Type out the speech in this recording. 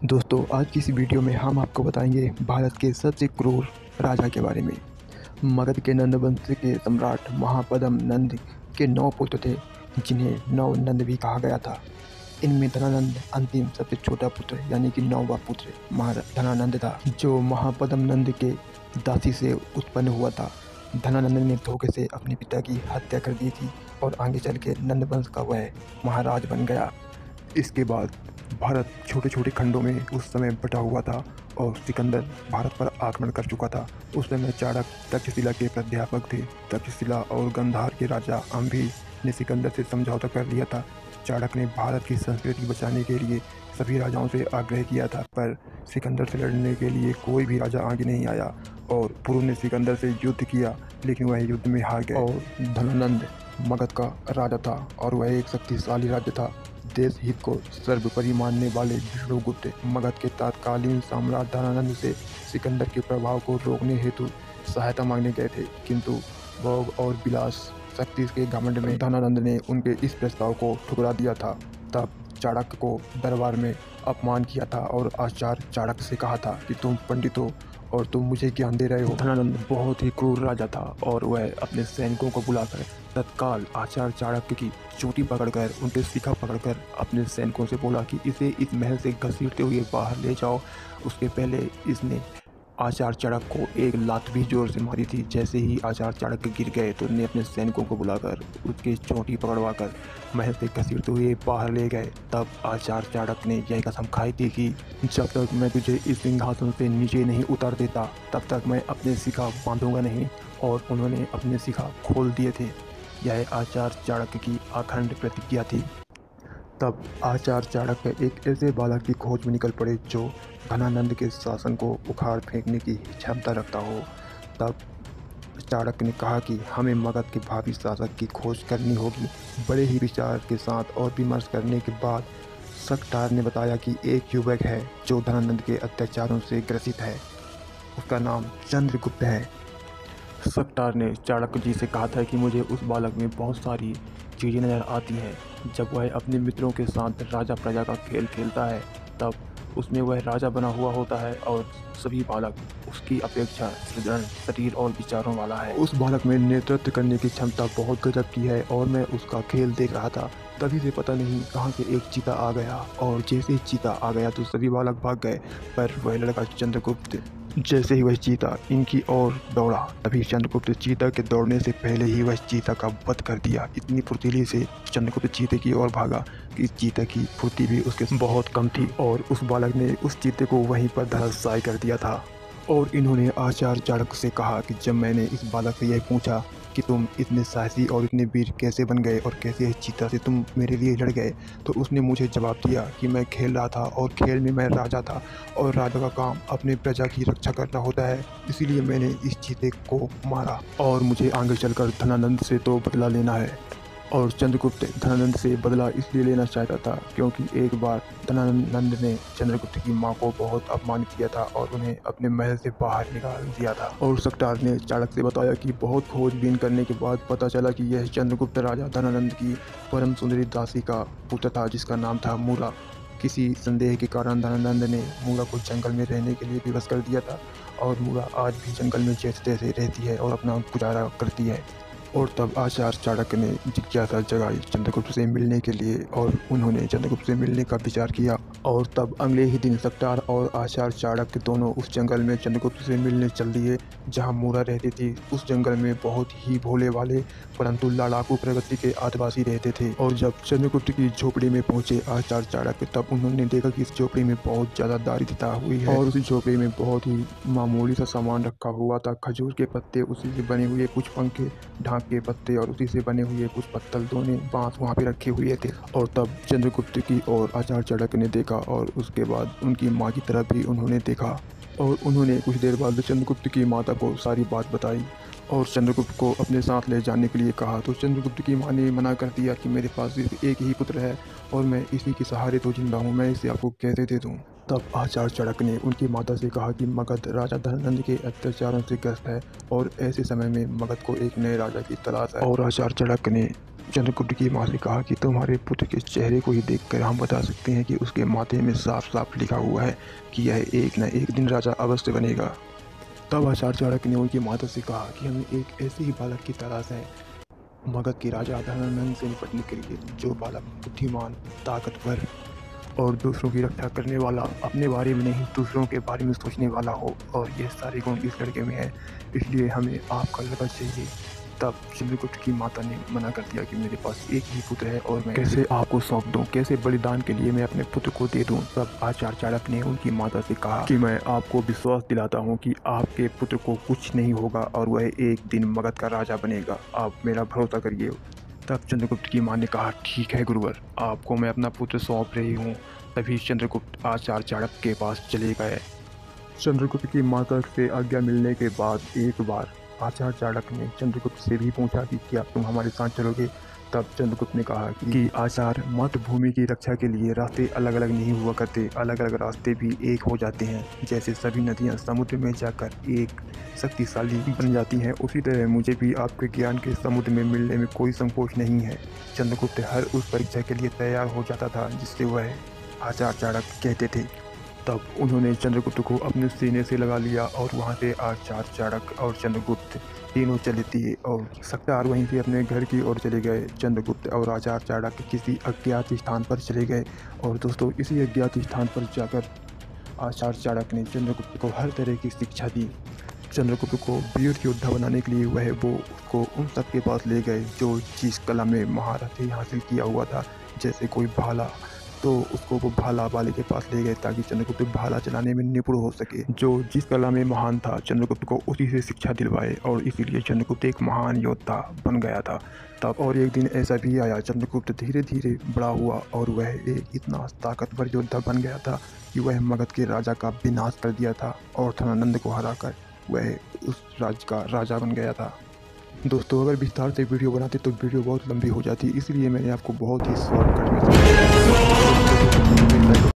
दोस्तों, आज की इस वीडियो में हम आपको बताएंगे भारत के सबसे क्रूर राजा के बारे में। मगध के नंद वंश के सम्राट महापद्म नंद के 9 पुत्र थे, जिन्हें नौ नंद भी कहा गया था। इनमें धनानंद अंतिम सबसे छोटा पुत्र यानी कि 9वां पुत्र धनानंद था, जो महापद्म नंद के दासी से उत्पन्न हुआ था। धनानंद ने धोखे से अपने पिता की हत्या कर दी थी और आगे चल के नंद वंश का वह महाराज बन गया। इसके बाद भारत छोटे छोटे खंडों में उस समय बटा हुआ था और सिकंदर भारत पर आक्रमण कर चुका था। उस समय चाणक्य तक्षशिला के प्राध्यापक थे। तक्षशिला और गांधार के राजा अम्भी ने सिकंदर से समझौता कर लिया था। चाणक्य ने भारत की संस्कृति बचाने के लिए सभी राजाओं से आग्रह किया था, पर सिकंदर से लड़ने के लिए कोई भी राजा आगे नहीं आया और पुरु ने सिकंदर से युद्ध किया, लेकिन वह युद्ध में हार गए। और धनानंद मगध का राजा था और वह एक शक्तिशाली राज्य था। देश हित को सर्वोपरि मानने वाले विष्णुगुप्त मगध के तत्कालीन सम्राट धनानंद से सिकंदर के प्रभाव को रोकने हेतु सहायता मांगने गए थे, किंतु भोग और विलास शक्ति के घमंड में धनानंद ने उनके इस प्रस्ताव को ठुकरा दिया था। तब चाणक्य को दरबार में अपमान किया था और आचार्य चाणक्य से कहा था कि तुम पंडित हो और तुम मुझे ज्ञान दे रहे हो। धनानंद बहुत ही क्रूर राजा था और वह अपने सैनिकों को बुलाकर तत्काल आचार्य चाणक्य की चोटी पकड़कर उनके शिखा पकड़कर अपने सैनिकों से बोला कि इसे इस महल से घसीटते हुए बाहर ले जाओ। उसके पहले इसने आचार्य चाणक्य को एक लात भी जोर से मारी थी। जैसे ही आचार्य चाणक्य गिर गए तो उन्होंने अपने सैनिकों को बुलाकर उसकी चोटी पकड़वाकर महल से घसीटते हुए बाहर ले गए। तब आचार्य चाणक्य ने यह कसम खाई थी कि जब तक मैं तुझे इस सिंहासन से नीचे नहीं उतार देता तब तक मैं अपने शिखा बांधूंगा नहीं, और उन्होंने अपने शिखा खोल दिए थे। यह आचार्य चाणक्य की अखंड प्रतिज्ञा थी। तब आचार्य चाणक्य एक ऐसे बालक की खोज में निकल पड़े जो धनानंद के शासन को उखाड़ फेंकने की क्षमता रखता हो। तब चाणक्य ने कहा कि हमें मगध के भावी शासक की खोज करनी होगी। बड़े ही विचार के साथ और विमर्श करने के बाद शकटार ने बताया कि एक युवक है जो धनानंद के अत्याचारों से ग्रसित है। उसका नाम चंद्रगुप्त है। शकटार ने चाणक्य जी से कहा था कि मुझे उस बालक में बहुत सारी चीज़ें नज़र आती हैं। जब वह अपने मित्रों के साथ राजा प्रजा का खेल खेलता है तब उसमें वह राजा बना हुआ होता है और सभी बालक उसकी अपेक्षा सुदृढ़ शरीर और विचारों वाला है। उस बालक में नेतृत्व करने की क्षमता बहुत गजब की है और मैं उसका खेल देख रहा था। तभी से पता नहीं कहाँ से एक चीता आ गया और जैसे ही चीता आ गया तो सभी बालक भाग गए, पर वह लड़का चंद्रगुप्त जैसे ही वह चीता इनकी ओर दौड़ा तभी चंद्रगुप्त चीता के दौड़ने से पहले ही वह चीता का वध कर दिया। इतनी फुर्तीली से चंद्रगुप्त चीते की ओर भागा कि चीता की फुर्ती भी उसके बहुत कम थी और उस बालक ने उस चीते को वहीं पर धराशायी कर दिया था। और इन्होंने आचार्य चाणक्य से कहा कि जब मैंने इस बालक से यह पूछा कि तुम इतने साहसी और इतने वीर कैसे बन गए और कैसे चीता से तुम मेरे लिए लड़ गए, तो उसने मुझे जवाब दिया कि मैं खेल रहा था और खेल में मैं राजा था और राजा का काम अपने प्रजा की रक्षा करना होता है, इसीलिए मैंने इस चीते को मारा और मुझे आगे चलकर धनानंद से तो बदला लेना है। और चंद्रगुप्त धनानंद से बदला इसलिए लेना चाहता था क्योंकि एक बार धनानंद ने चंद्रगुप्त की मां को बहुत अपमानित किया था और उन्हें अपने महल से बाहर निकाल दिया था। और शकटार ने चाणक्य से बताया कि बहुत खोजबीन करने के बाद पता चला कि यह चंद्रगुप्त राजा धनानंद की परम सुंदरी दासी का पुत्र था, जिसका नाम था मूला। किसी संदेह के कारण धनानंद ने मूला को जंगल में रहने के लिए विवश कर दिया था और मूला आज भी जंगल में जैसे तैसे रहती है और अपना गुजारा करती है। और तब आचार्य चाणक्य ने जिज्ञासा जगाई चंद्रगुप्त से मिलने के लिए और उन्होंने चंद्रगुप्त से मिलने का विचार किया। और तब अगले ही दिन शकटार और आचार्य चाणक्य दोनों उस जंगल में चंद्रगुप्त से मिलने चल दिए जहां मूरा रहती थी। उस जंगल में बहुत ही भोले वाले परंतु लड़ाकू प्रवृत्ति के आदिवासी रहते थे। और जब चंद्रगुप्त की झोपड़ी में पहुंचे आचार्य चाणक्य, तब उन्होंने देखा कि इस झोपड़ी में बहुत ज़्यादा दारिद्रता हुई है और उस झोपड़ी में बहुत ही मामूली सा सामान रखा हुआ था। खजूर के पत्ते, उसी से बने हुए कुछ पंखे, के पत्ते और उसी से बने हुए कुछ पत्तल, दोने बांस वहाँ पे रखे हुए थे। और तब चंद्रगुप्त की ओर आचार्य चाणक्य ने देखा और उसके बाद उनकी माँ की तरफ भी उन्होंने देखा और उन्होंने कुछ देर बाद चंद्रगुप्त की माता को सारी बात बताई और चंद्रगुप्त को अपने साथ ले जाने के लिए कहा। तो चंद्रगुप्त की माँ ने मना कर दिया कि मेरे पास सिर्फ एक ही पुत्र है और मैं इसी के सहारे तो जिंदा हूँ, मैं इसे आपको कैसे दे दूँ। तब आचार्य चाणक्य ने उनकी माता से कहा कि मगध राजा धनानंद के अत्याचारों से ग्रस्त है और ऐसे समय में मगध को एक नए राजा की तलाश है। और आचार्य चाणक्य ने चंद्रगुप्त की माँ से कहा कि तुम्हारे पुत्र के चेहरे को ही देखकर हम बता सकते हैं कि उसके माथे में साफ साफ लिखा हुआ है कि यह एक न एक दिन राजा अवश्य बनेगा। तब आचार्य चाणक्य ने उनकी माता से कहा कि हमें एक ऐसे ही बालक की तलाश है मगध के राजा धनानंद से निपटने के लिए, जो बालक बुद्धिमान, ताकतवर और दूसरों की रक्षा करने वाला, अपने बारे में नहीं दूसरों के बारे में सोचने वाला हो। और ये सारे गुण इस लड़के में है, इसलिए हमें आपका लड़का चाहिए। तब चंद्रगुप्त की माता ने मना कर दिया कि मेरे पास एक ही पुत्र है और मैं कैसे आपको सौंप दूं, कैसे बलिदान के लिए मैं अपने पुत्र को दे दूं। तब आचार्य चाणक्य ने उनकी माता से कहा कि मैं आपको विश्वास दिलाता हूं कि आपके पुत्र को कुछ नहीं होगा और वह एक दिन मगध का राजा बनेगा, आप मेरा भरोसा करिए। तब चंद्रगुप्त की माँ ने कहा, ठीक है गुरुवर, आपको मैं अपना पुत्र सौंप रही हूँ। तभी चंद्रगुप्त आचार्य चाणक्य के पास चले गए। चंद्रगुप्त की माता से आज्ञा मिलने के बाद एक बार आचार्य चाणक्य ने चंद्रगुप्त से भी पूछा कि क्या तुम हमारे साथ चलोगे। तब चंद्रगुप्त ने कहा कि आचार्य, मातृभूमि की रक्षा के लिए रास्ते अलग अलग नहीं हुआ करते, अलग अलग रास्ते भी एक हो जाते हैं। जैसे सभी नदियां समुद्र में जाकर एक शक्तिशाली बन जाती हैं, उसी तरह मुझे भी आपके ज्ञान के समुद्र में मिलने में कोई संकोच नहीं है। चंद्रगुप्त हर उस परीक्षा के लिए तैयार हो जाता था जिससे वह आचार्य चाणक्य कहते थे। तब उन्होंने चंद्रगुप्त को अपने सीने से लगा लिया और वहां से आचार्य चाणक्य और चंद्रगुप्त तीनों चले दिए और सकतार वहीं से अपने घर की ओर चले गए। चंद्रगुप्त और आचार्य चाणक्य किसी अज्ञात स्थान पर चले गए और दोस्तों इसी अज्ञात स्थान पर जाकर आचार्य चाणक्य ने चंद्रगुप्त को हर तरह की शिक्षा दी। चंद्रगुप्त को वीर योद्धा बनाने के लिए वो उसको उन सब के पास ले गए जो जिस कला में महारत ही हासिल किया हुआ था। जैसे कोई भाला, तो उसको वो भाला वाले के पास ले गए ताकि चंद्रगुप्त भाला चलाने में निपुण हो सके। जो जिस कला में महान था, चंद्रगुप्त को उसी से शिक्षा दिलवाए और इसीलिए चंद्रगुप्त एक महान योद्धा बन गया था। तब और एक दिन ऐसा भी आया, चंद्रगुप्त धीरे धीरे बड़ा हुआ और वह एक इतना ताकतवर योद्धा बन गया था कि वह मगध के राजा का विनाश कर दिया था और धनानंद को हराकर वह उस राज्य का राजा बन गया था। दोस्तों अगर विस्तार से वीडियो बनाते तो वीडियो बहुत लंबी हो जाती, इसलिए मैंने आपको बहुत ही शॉर्टकट में